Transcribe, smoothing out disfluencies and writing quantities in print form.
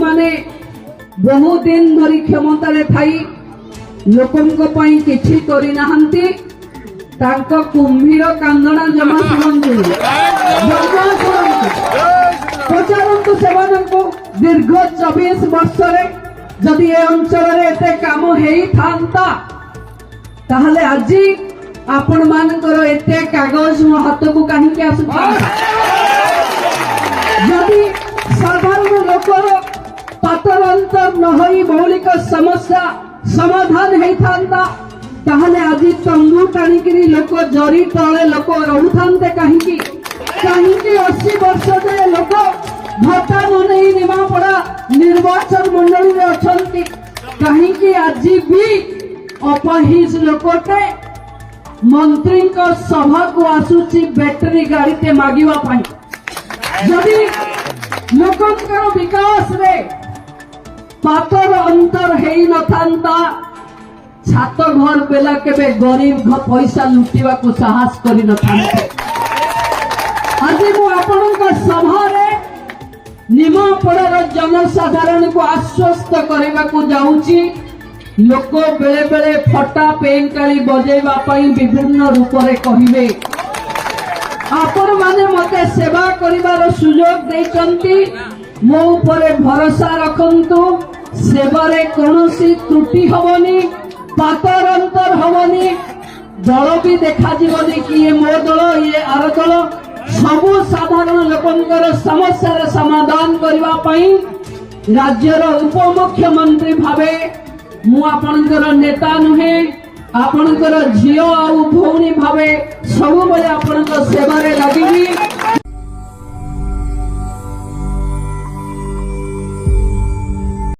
माने बहुत दिन धरी क्षमता थाई लोकंक पई किछि करि नाहंती तांको कुंभीर कांदना जमा शुणु पचारंतु सेमानंको दीर्घ 24 वर्ष रे जदि ए अंचल रे एते काम हेई थांता ताहले आजी आपण मानकर एते कागज मो हाथ को काहे के आसु जदि साधारण लोकर पातर अंतर न होई मौलिक समस्या समाधान हेई थांता ताहले आजी तंबू टाणिकी लोक जरी तले लोक रहूथांते कहीं 80 वर्ष जाए लोक भत्ता न निमापड़ा निर्वाचन मंडली में अछंती कहीं आजी भी अपहिज लोकटे मंत्री को सभा को आसुची बैटरी गाड़ी ते मागिवा पाई जदि लोकंकर विकास रे पातर अंतर हेई न थांता छात घर बेला केबे गरीब पैसा लुटिवा को साहस करि न थांते आज मु आपनका सभा रे निमापड़ार जनसाधारण को आश्वस्त करबा को जाउची लोक बेले बेले फटा पेंकाली बजेबा पई विभिन्न रूप रे कहिबे आपण माने मते सेवा करिवार सुयोग देचंती मो ऊपर भरोसा रखंतु सेवारे कोनोसी त्रुटि हबनी पातर अंतर हबनी दल भी देखा जीवनी कि ये मो दल ये आर दल सबु साधारण लोकंकर समस्या समाधान करबा पई राज्यर उपमुख्यमंत्री भावे मु आपनकर नेता नुहे आपनकर झियो आ भौणी भावे सब बेले आपनकर सेवारे